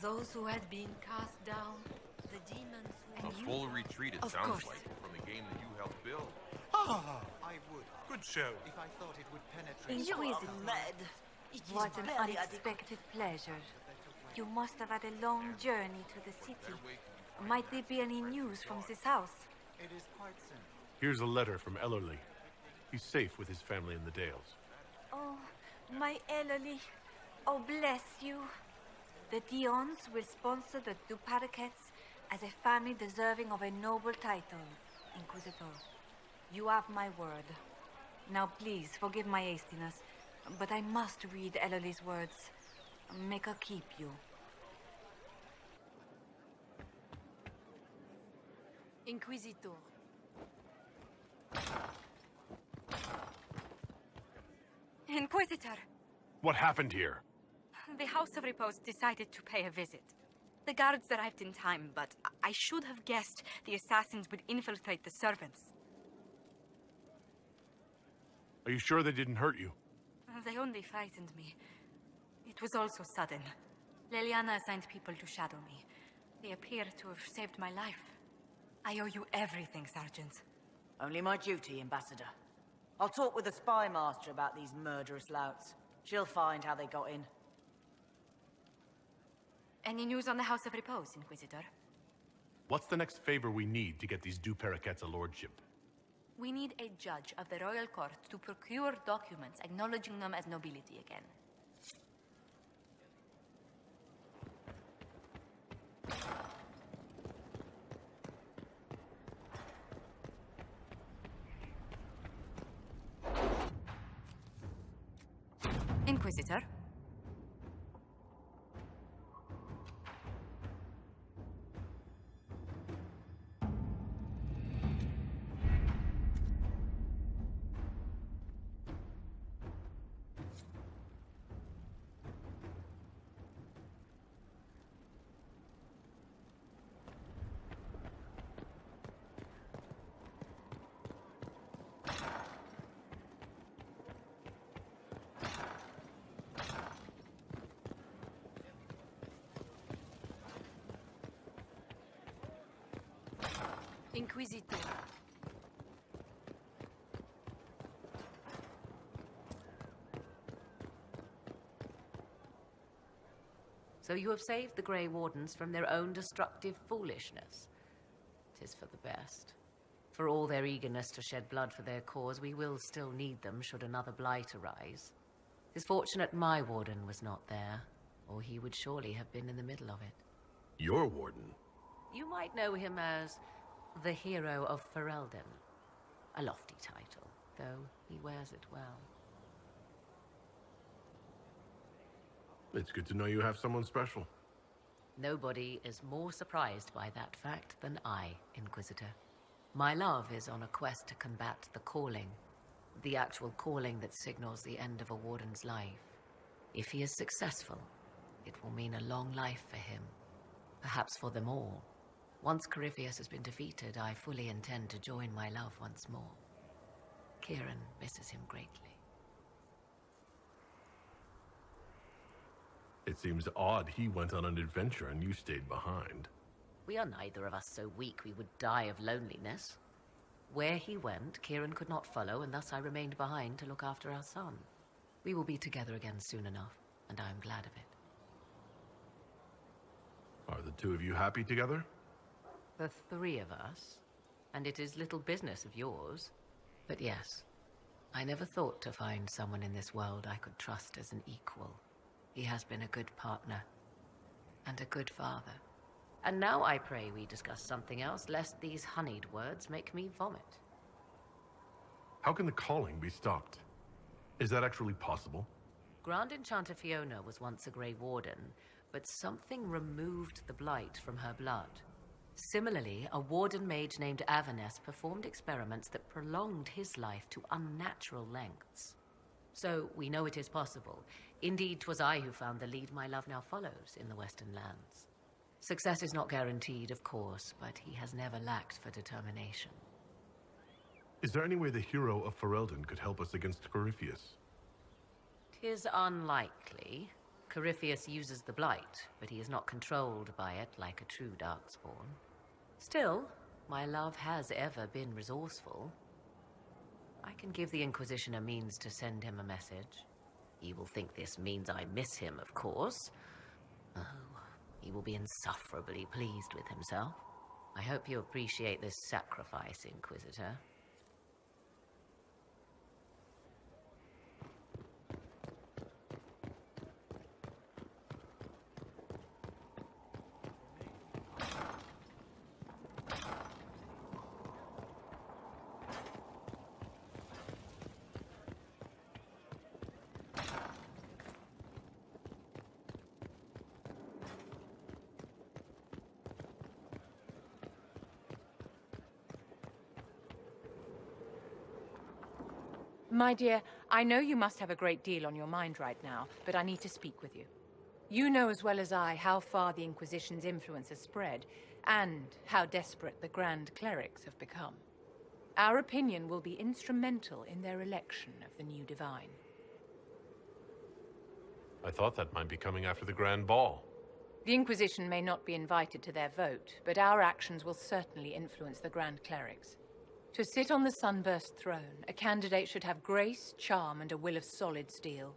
those who had been cast down, the demons who... A full retreat, it sounds like, from the game that you helped build. Ah, I would. Good show. If I thought it would penetrate... You are mad. What an unexpected pleasure. You must have had a long journey to the city. Might there be any news from this house? It is quite simple. Here's a letter from Ellerly. He's safe with his family in the Dales. Oh, my Ellerly. Oh, bless you. The Dions will sponsor the Duparakets as a family deserving of a noble title, Inquisitor. You have my word. Now please, forgive my hastiness, but I must read Ellerly's words. Make her keep you. Inquisitor. Inquisitor! What happened here? The House of Repose decided to pay a visit. The guards arrived in time, but I should have guessed the assassins would infiltrate the servants. Are you sure they didn't hurt you? They only frightened me. It was all so sudden. Leliana assigned people to shadow me. They appear to have saved my life. I owe you everything, Sergeant. Only my duty, Ambassador. I'll talk with the spy master about these murderous louts. She'll find how they got in. Any news on the House of Repose, Inquisitor? What's the next favor we need to get these Duparakets a lordship? We need a judge of the royal court to procure documents acknowledging them as nobility again. Inquisitor? Inquisitor. So you have saved the Grey Wardens from their own destructive foolishness. 'Tis for the best. For all their eagerness to shed blood for their cause, we will still need them should another blight arise. 'Tis fortunate my warden was not there, or he would surely have been in the middle of it. Your warden? You might know him as the Hero of Ferelden. A lofty title, though he wears it well. It's good to know you have someone special. Nobody is more surprised by that fact than I, Inquisitor. My love is on a quest to combat the calling. The actual calling that signals the end of a warden's life. If he is successful, it will mean a long life for him. Perhaps for them all. Once Corypheus has been defeated, I fully intend to join my love once more. Kieran misses him greatly. It seems odd he went on an adventure and you stayed behind. We are neither of us so weak we would die of loneliness. Where he went, Kieran could not follow, and thus I remained behind to look after our son. We will be together again soon enough, and I am glad of it. Are the two of you happy together? The three of us, and it is little business of yours. But yes, I never thought to find someone in this world I could trust as an equal. He has been a good partner, and a good father. And now I pray we discuss something else, lest these honeyed words make me vomit. How can the calling be stopped? Is that actually possible? Grand Enchanter Fiona was once a Grey Warden, but something removed the blight from her blood. Similarly, a warden mage named Avaness performed experiments that prolonged his life to unnatural lengths. So, we know it is possible. Indeed, 'twas I who found the lead my love now follows in the Western lands. Success is not guaranteed, of course, but he has never lacked for determination. Is there any way the hero of Ferelden could help us against Corypheus? 'Tis unlikely. Corypheus uses the Blight, but he is not controlled by it like a true Darkspawn. Still, my love has ever been resourceful. I can give the Inquisition a means to send him a message. He will think this means I miss him, of course. Oh, he will be insufferably pleased with himself. I hope you appreciate this sacrifice, Inquisitor. My dear, I know you must have a great deal on your mind right now, but I need to speak with you. You know as well as I how far the Inquisition's influence has spread, and how desperate the Grand Clerics have become. Our opinion will be instrumental in their election of the new Divine. I thought that might be coming after the Grand Ball. The Inquisition may not be invited to their vote, but our actions will certainly influence the Grand Clerics. To sit on the Sunburst throne, a candidate should have grace, charm, and a will of solid steel.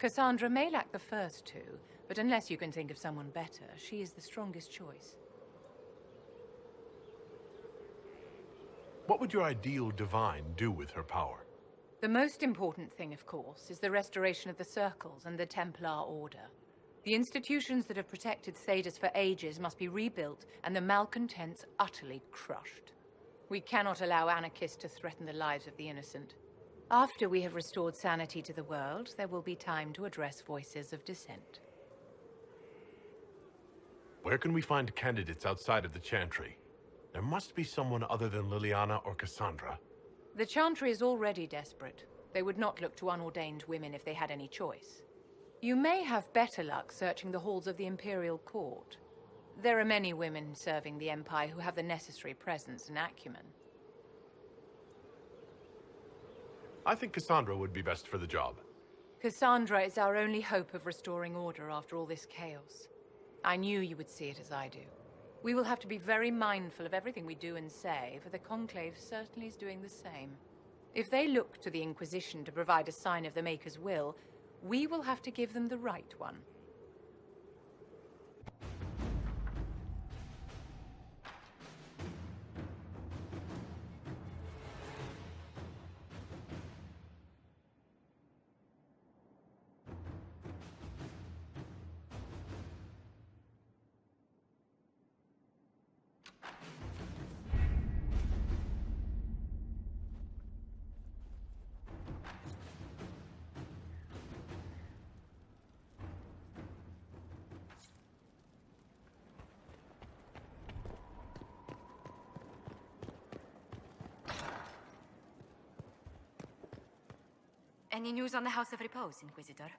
Cassandra may lack the first two, but unless you can think of someone better, she is the strongest choice. What would your ideal divine do with her power? The most important thing, of course, is the restoration of the Circles and the Templar Order. The institutions that have protected Thedas for ages must be rebuilt, and the malcontents utterly crushed. We cannot allow anarchists to threaten the lives of the innocent. After we have restored sanity to the world, there will be time to address voices of dissent. Where can we find candidates outside of the Chantry? There must be someone other than Liliana or Cassandra. The Chantry is already desperate. They would not look to unordained women if they had any choice. You may have better luck searching the halls of the Imperial Court. There are many women serving the Empire who have the necessary presence and acumen. I think Cassandra would be best for the job. Cassandra is our only hope of restoring order after all this chaos. I knew you would see it as I do. We will have to be very mindful of everything we do and say, for the Conclave certainly is doing the same. If they look to the Inquisition to provide a sign of the Maker's will, we will have to give them the right one. Any news on the House of Repose, Inquisitor?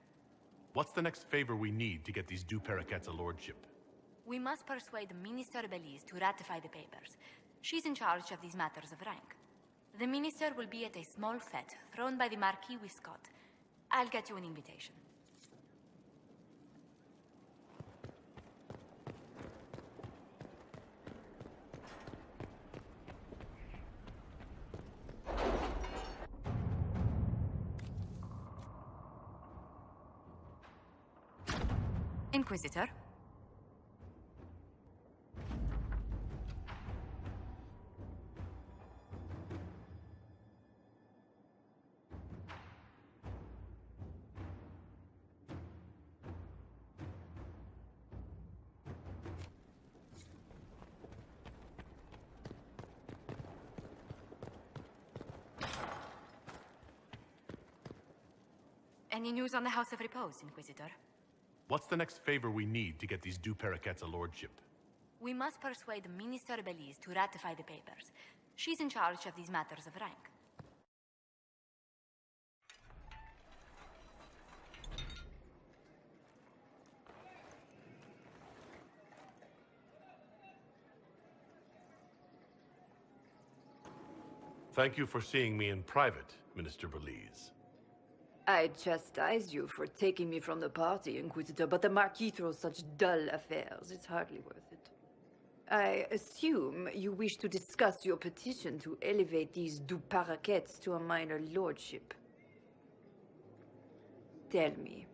What's the next favor we need to get these Du Paraquets a lordship? We must persuade Minister Belize to ratify the papers. She's in charge of these matters of rank. The minister will be at a small fete thrown by the Marquis Wiscott. I'll get you an invitation. Inquisitor? Any news on the House of Repose, Inquisitor? What's the next favor we need to get these Du Paraquets a lordship? We must persuade Minister Belize to ratify the papers. She's in charge of these matters of rank. Thank you for seeing me in private, Minister Belize. I chastise you for taking me from the party, Inquisitor, but the Marquis throws such dull affairs. It's hardly worth it. I assume you wish to discuss your petition to elevate these du Paraquets to a minor lordship. Tell me,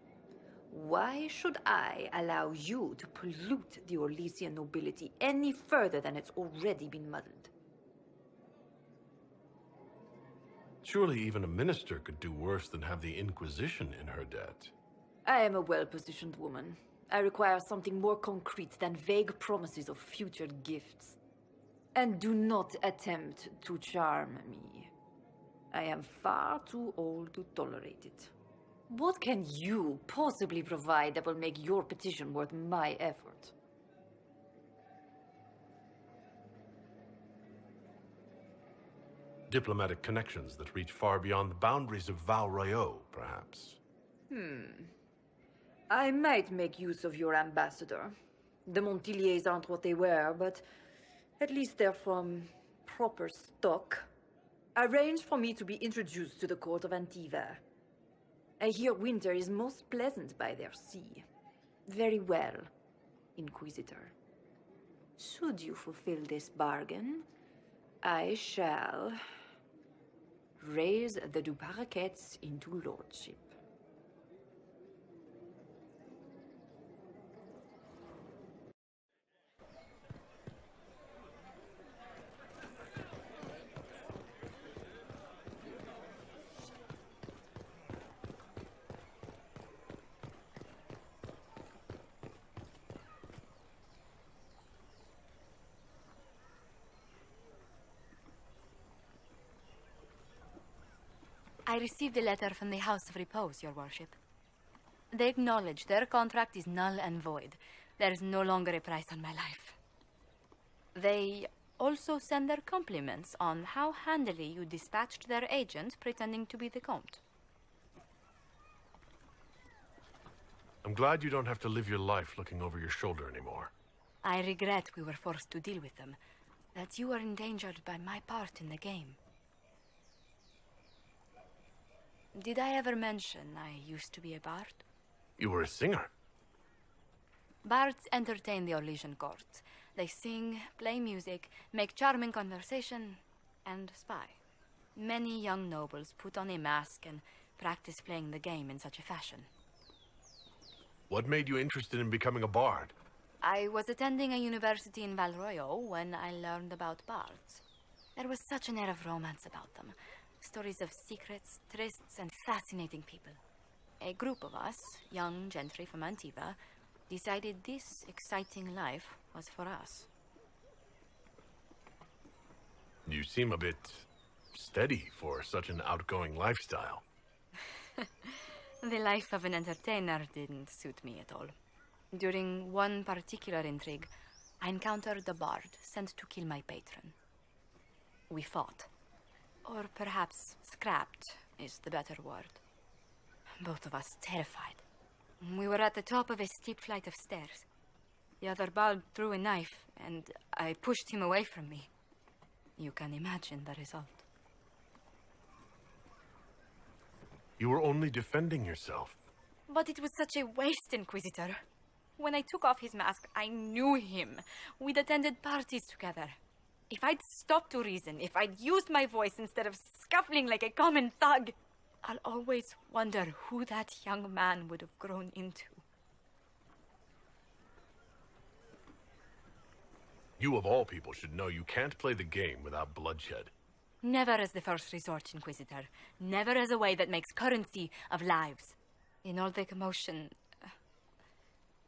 why should I allow you to pollute the Orlesian nobility any further than it's already been muddled? Surely even a minister could do worse than have the Inquisition in her debt. I am a well-positioned woman. I require something more concrete than vague promises of future gifts. And do not attempt to charm me. I am far too old to tolerate it. What can you possibly provide that will make your petition worth my effort? Diplomatic connections that reach far beyond the boundaries of Val Royeaux, perhaps. I might make use of your ambassador. The Montiliers aren't what they were, but at least they're from proper stock. Arrange for me to be introduced to the court of Antiva. I hear winter is most pleasant by their sea. Very well, Inquisitor. Should you fulfill this bargain, I shall raise the du Paraquets into lordship. I received a letter from the House of Repose, Your Worship. They acknowledge their contract is null and void. There is no longer a price on my life. They also send their compliments on how handily you dispatched their agent pretending to be the Comte. I'm glad you don't have to live your life looking over your shoulder anymore. I regret we were forced to deal with them, that you were endangered by my part in the game. Did I ever mention I used to be a bard? You were a singer. Bards entertain the Orlesian court. They sing, play music, make charming conversation, and spy. Many young nobles put on a mask and practice playing the game in such a fashion. What made you interested in becoming a bard? I was attending a university in Val Royeaux when I learned about bards. There was such an air of romance about them. Stories of secrets, trysts, and fascinating people. A group of us, young gentry from Antiva, decided this exciting life was for us. You seem a bit steady for such an outgoing lifestyle. The life of an entertainer didn't suit me at all. During one particular intrigue, I encountered a bard sent to kill my patron. We fought. Or perhaps scrapped is the better word. Both of us terrified. We were at the top of a steep flight of stairs. The other bard threw a knife, and I pushed him away from me. You can imagine the result. You were only defending yourself. But it was such a waste, Inquisitor. When I took off his mask, I knew him. We'd attended parties together. If I'd stopped to reason, if I'd used my voice instead of scuffling like a common thug, I'll always wonder who that young man would have grown into. You of all people should know you can't play the game without bloodshed. Never as the first resort, Inquisitor. Never as a way that makes currency of lives. In all the commotion...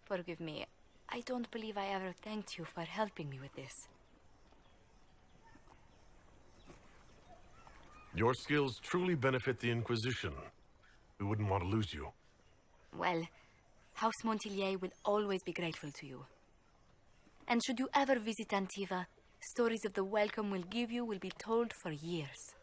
Forgive me, I don't believe I ever thanked you for helping me with this. Your skills truly benefit the Inquisition. We wouldn't want to lose you. Well, House Montilier will always be grateful to you. And should you ever visit Antiva, stories of the welcome we'll give you will be told for years.